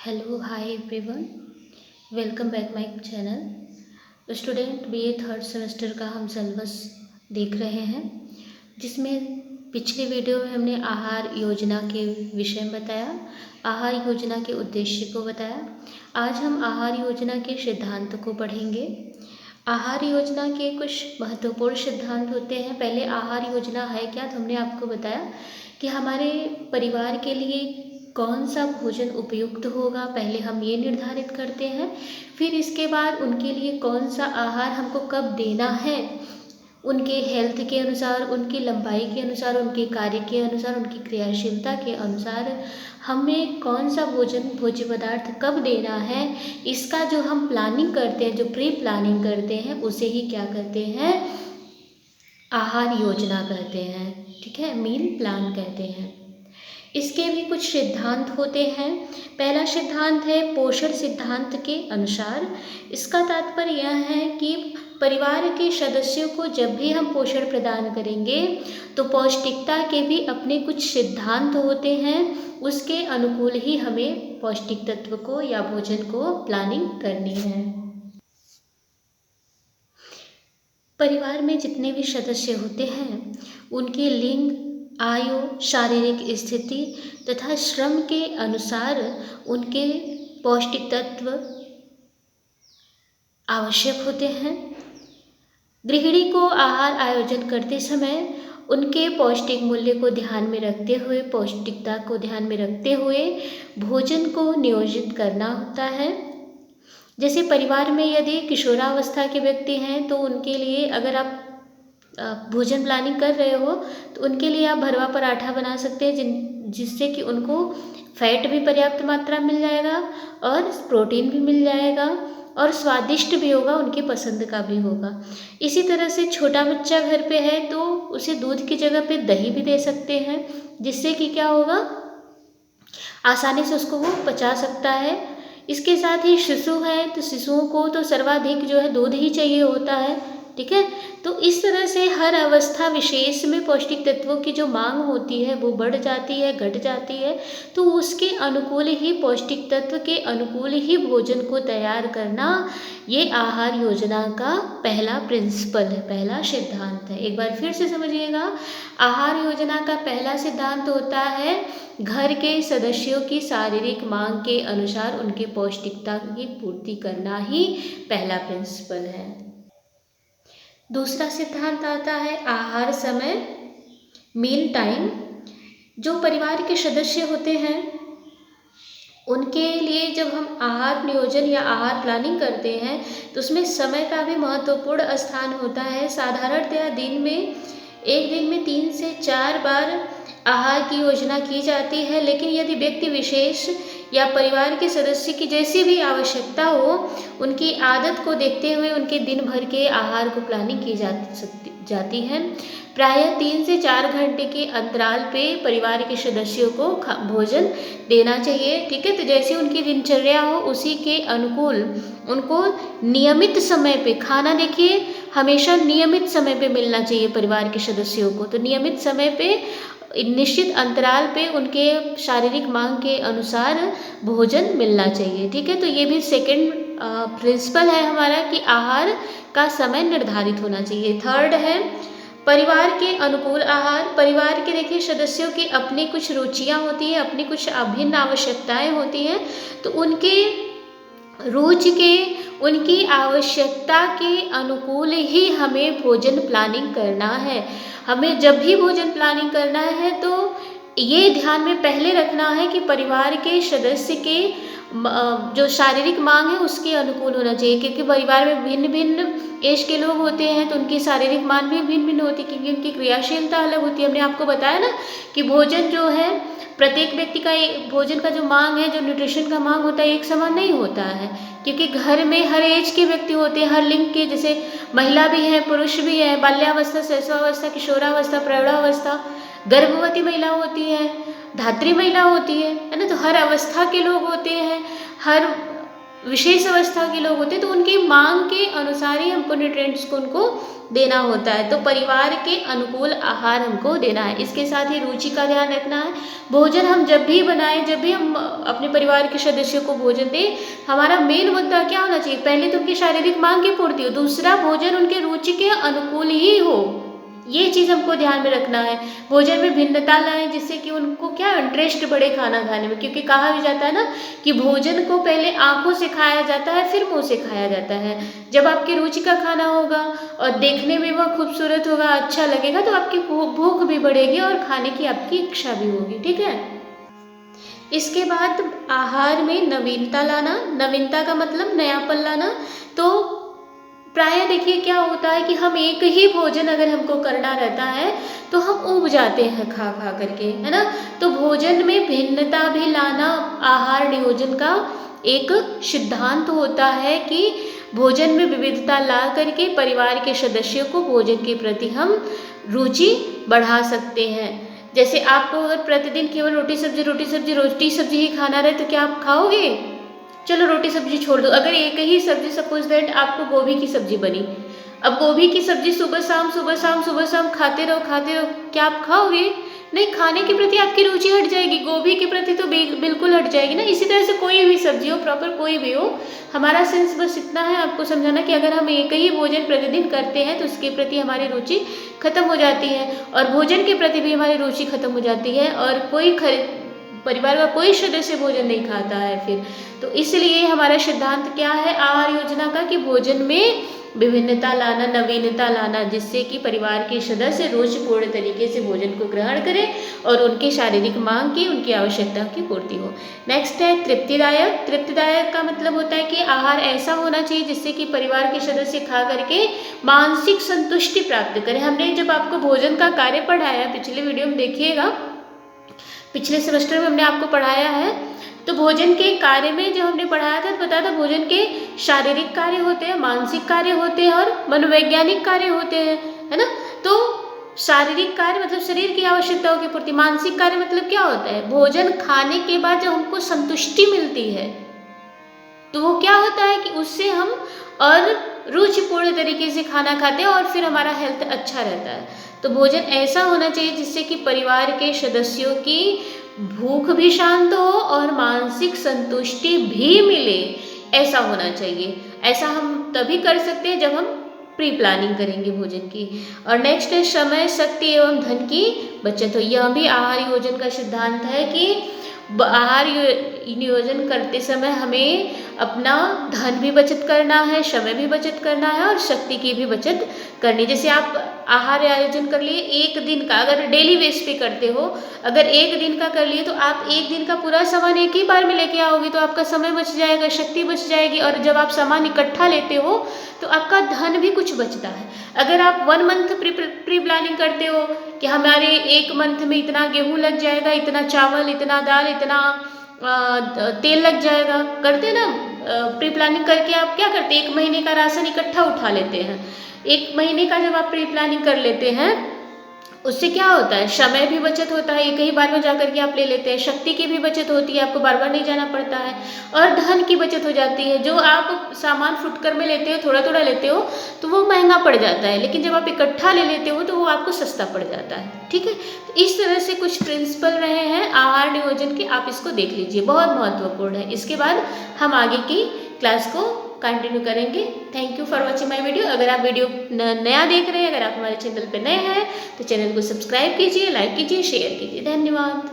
Hello hi everyone, welcome back my channel. Student BA third semester का हम syllabus देख रहे हैं, जिसमें पिछले वीडियो में हमने आहार योजना के विषय में बताया, आहार योजना के उद्देश्य को बताया। आज हम आहार योजना के सिद्धांत को पढ़ेंगे। आहार योजना के कुछ महत्वपूर्ण सिद्धांत होते हैं। पहले आहार योजना है क्या, तो हमने आपको बताया कि हमारे परिवार के लिए कौन सा भोजन उपयुक्त होगा, पहले हम ये निर्धारित करते हैं। फिर इसके बाद उनके लिए कौन सा आहार हमको कब देना है, उनके हेल्थ के अनुसार, उनकी लंबाई के अनुसार, उनके कार्य के अनुसार, उनकी क्रियाशीलता के अनुसार हमें कौन सा भोज्य पदार्थ कब देना है, इसका जो हम प्लानिंग करते हैं, जो प्री प्लानिंग करते हैं, उसे ही क्या कहते हैं, आहार योजना कहते हैं। ठीक है, मील प्लान कहते हैं। इसके भी कुछ सिद्धांत होते हैं। पहला सिद्धांत है पोषण सिद्धांत के अनुसार। इसका तात्पर्य यह है कि परिवार के सदस्यों को जब भी हम पोषण प्रदान करेंगे तो पौष्टिकता के भी अपने कुछ सिद्धांत होते हैं, उसके अनुकूल ही हमें पौष्टिक तत्व को या भोजन को प्लानिंग करनी है। परिवार में जितने भी सदस्य होते हैं उनके लिंग, आयु, शारीरिक स्थिति तथा श्रम के अनुसार उनके पौष्टिक तत्व आवश्यक होते हैं। गृहिणी को आहार आयोजन करते समय उनके पौष्टिक मूल्य को ध्यान में रखते हुए, पौष्टिकता को ध्यान में रखते हुए भोजन को नियोजित करना होता है। जैसे परिवार में यदि किशोरावस्था के व्यक्ति हैं तो उनके लिए अगर आप भोजन प्लानिंग कर रहे हो तो उनके लिए आप भरवा पराठा बना सकते हैं, जिससे कि उनको फैट भी पर्याप्त मात्रा मिल जाएगा और प्रोटीन भी मिल जाएगा और स्वादिष्ट भी होगा, उनकी पसंद का भी होगा। इसी तरह से छोटा बच्चा घर पे है तो उसे दूध की जगह पे दही भी दे सकते हैं, जिससे कि क्या होगा, आसानी से उसको वो पचा सकता है। इसके साथ ही शिशु है तो शिशुओं को तो सर्वाधिक जो है दूध ही चाहिए होता है। ठीक है, तो इस तरह से हर अवस्था विशेष में पौष्टिक तत्वों की जो मांग होती है वो बढ़ जाती है, घट जाती है, तो उसके अनुकूल ही, पौष्टिक तत्व के अनुकूल ही भोजन को तैयार करना, ये आहार योजना का पहला प्रिंसिपल है, पहला सिद्धांत है। एक बार फिर से समझिएगा, आहार योजना का पहला सिद्धांत होता है घर के सदस्यों की शारीरिक मांग के अनुसार उनके पौष्टिकता की पूर्ति करना ही पहला प्रिंसिपल है। दूसरा सिद्धांत आता है आहार समय, मील टाइम। जो परिवार के सदस्य होते हैं उनके लिए जब हम आहार नियोजन या आहार प्लानिंग करते हैं तो उसमें समय का भी महत्वपूर्ण स्थान होता है। साधारणतया एक दिन में 3 से 4 बार आहार की योजना की जाती है, लेकिन यदि व्यक्ति विशेष या परिवार के सदस्य की जैसी भी आवश्यकता हो, उनकी आदत को देखते हुए उनके दिन भर के आहार को प्लानिंग की जाती है। प्रायः 3 से 4 घंटे के अंतराल पे परिवार के सदस्यों को भोजन देना चाहिए। ठीक है, तो जैसे उनकी दिनचर्या हो उसी के अनुकूल उनको नियमित समय पे खाना, देखिए हमेशा नियमित समय पे मिलना चाहिए परिवार के सदस्यों को। तो नियमित समय पे, निश्चित अंतराल पे उनके शारीरिक मांग के अनुसार भोजन मिलना चाहिए। ठीक है, तो ये भी सेकंड प्रिंसिपल है हमारा कि आहार का समय निर्धारित होना चाहिए। थर्ड है परिवार के अनुकूल आहार। परिवार के देखिए सदस्यों की अपनी कुछ रुचियां होती हैं, अपनी कुछ अभिन्न आवश्यकताएं होती हैं, तो उनके रुचि के, उनकी आवश्यकता के अनुकूल ही हमें भोजन प्लानिंग करना है। हमें जब भी भोजन प्लानिंग करना है तो ये ध्यान में पहले रखना है कि परिवार के सदस्य के जो शारीरिक मांग है उसके अनुकूल होना चाहिए, क्योंकि परिवार में भिन्न भिन्न एज के लोग होते हैं तो उनकी शारीरिक मांग भी भिन्न भिन्न होती है, क्योंकि उनकी क्रियाशीलता अलग होती है। हमने आपको बताया ना कि भोजन जो है, प्रत्येक व्यक्ति का भोजन का जो मांग है, जो न्यूट्रिशन का मांग होता है, एक समान नहीं होता है, क्योंकि घर में हर एज के व्यक्ति होते हैं, हर लिंग के, जैसे महिला भी है, पुरुष भी है, बाल्यावस्था, शैशवावस्था, किशोरावस्था, प्रौढ़ावस्था, गर्भवती महिला होती है, धात्री महिला होती है ना, तो हर अवस्था के लोग होते हैं, हर विशेष अवस्था के लोग होते हैं, तो उनकी मांग के अनुसार ही हमको न्यूट्रिएंट्स को उनको देना होता है। तो परिवार के अनुकूल आहार हमको देना है। इसके साथ ही रुचि का ध्यान रखना है। भोजन हम जब भी बनाएं, जब भी हम अपने परिवार के सदस्यों को भोजन दें, हमारा मेन मुद्दा क्या होना चाहिए? पहले तो उनकी शारीरिक मांग की पूर्ति हो, दूसरा भोजन उनके रुचि के अनुकूल ही हो। ये चीज़ हमको ध्यान में रखना है। भोजन में भिन्नता लाएं जिससे कि उनको क्या इंटरेस्ट बढ़े खाना खाने में, क्योंकि कहा भी जाता है ना कि भोजन को पहले आंखों से खाया जाता है, फिर मुंह से खाया जाता है। जब आपकी रुचि का खाना होगा और देखने में वह खूबसूरत होगा, अच्छा लगेगा, तो आपकी भूख भी बढ़ेगी और खाने की आपकी इच्छा भी होगी। ठीक है। इसके बाद आहार में नवीनता लाना। नवीनता का मतलब नयापन लाना। तो प्रायः देखिए क्या होता है कि हम एक ही भोजन अगर हमको करना रहता है तो हम ऊब जाते हैं खा खा करके, है ना। तो भोजन में भिन्नता भी लाना आहार नियोजन का एक सिद्धांत होता है कि भोजन में विविधता ला करके परिवार के सदस्यों को भोजन के प्रति हम रुचि बढ़ा सकते हैं। जैसे आपको अगर प्रतिदिन केवल रोटी सब्जी ही खाना रहे तो क्या आप खाओगे? चलो रोटी सब्जी छोड़ दो, अगर एक ही सब्जी सपोज दैट आपको गोभी की सब्जी बनी, अब गोभी की सब्जी सुबह शाम खाते रहो, क्या आप खाओगे? नहीं, खाने के प्रति आपकी रुचि हट जाएगी, गोभी के प्रति तो बिल्कुल हट जाएगी ना। इसी तरह से कोई भी सब्जी हो, प्रॉपर कोई भी हो, हमारा सेंस बस इतना है आपको समझाना कि अगर हम एक ही भोजन प्रतिदिन करते हैं तो उसके प्रति हमारी रुचि खत्म हो जाती है और भोजन के प्रति भी हमारी रुचि खत्म हो जाती है और परिवार का कोई सदस्य भोजन नहीं खाता है फिर। तो इसलिए हमारा सिद्धांत क्या है आहार योजना का कि भोजन में विभिन्नता लाना, नवीनता लाना, जिससे कि परिवार के सदस्य रुचिपूर्ण तरीके से भोजन को ग्रहण करें और उनकी शारीरिक मांग की, उनकी आवश्यकता की पूर्ति हो। नेक्स्ट है तृप्तिदायक। तृप्तिदायक का मतलब होता है कि आहार ऐसा होना चाहिए जिससे कि परिवार के सदस्य खा करके मानसिक संतुष्टि प्राप्त करें। हमने जब आपको भोजन का कार्य पढ़ाया, पिछले वीडियो में देखिएगा, पिछले सेमेस्टर में हमने आपको पढ़ाया है, तो भोजन के कार्य में जो हमने पढ़ाया था तो बताया था भोजन के शारीरिक कार्य होते हैं, मानसिक कार्य होते हैं और मनोवैज्ञानिक कार्य होते हैं, है ना। तो शारीरिक कार्य मतलब शरीर की आवश्यकताओं की पूर्ति, मानसिक कार्य मतलब क्या होता है? भोजन खाने के बाद जब हमको संतुष्टि मिलती है तो वो क्या होता है कि उससे हम और रुचिपूर्ण तरीके से खाना खाते हैं और फिर हमारा हेल्थ अच्छा रहता है। तो भोजन ऐसा होना चाहिए जिससे कि परिवार के सदस्यों की भूख भी शांत हो और मानसिक संतुष्टि भी मिले, ऐसा होना चाहिए। ऐसा हम तभी कर सकते हैं जब हम प्री प्लानिंग करेंगे भोजन की। और नेक्स्ट है समय, शक्ति एवं धन की बचत हो। यह भी आहार योजन का सिद्धांत है कि आहार नियोजन करते समय हमें अपना धन भी बचत करना है, समय भी बचत करना है और शक्ति की भी बचत करनी। जैसे आप आहार आयोजन कर लिए एक दिन का, अगर डेली बेस पे करते हो, अगर एक दिन का कर लिए तो आप एक दिन का पूरा सामान एक ही बार में लेके आओगे तो आपका समय बच जाएगा, शक्ति बच जाएगी। और जब आप सामान इकट्ठा लेते हो तो आपका धन भी कुछ बचता है। अगर आप 1 मंथ प्री प्लानिंग करते हो कि हमारे 1 मंथ में इतना गेहूं लग जाएगा, इतना चावल, इतना दाल, इतना तेल लग जाएगा, करते ना प्री प्लानिंग करके आप क्या करते हैं 1 महीने का राशन इकट्ठा उठा लेते हैं। 1 महीने का जब आप प्री प्लानिंग कर लेते हैं उससे क्या होता है, समय भी बचत होता है, एक ही बार में जाकर के आप ले लेते हैं, शक्ति की भी बचत होती है, आपको बार बार नहीं जाना पड़ता है, और धन की बचत हो जाती है। जो आप सामान फुटकर में लेते हो, थोड़ा थोड़ा लेते हो तो वो महंगा पड़ जाता है, लेकिन जब आप इकट्ठा ले लेते हो तो वो आपको सस्ता पड़ जाता है। ठीक है, तो इस तरह से कुछ प्रिंसिपल रहे हैं आहार नियोजन के, आप इसको देख लीजिए, बहुत महत्वपूर्ण है। इसके बाद हम आगे की क्लास को कंटिन्यू करेंगे। Thank you for watching my video. अगर आप वीडियो नया देख रहे हैं, अगर आप हमारे चैनल पर नए हैं तो चैनल को सब्सक्राइब कीजिए, लाइक कीजिए, शेयर कीजिए। धन्यवाद।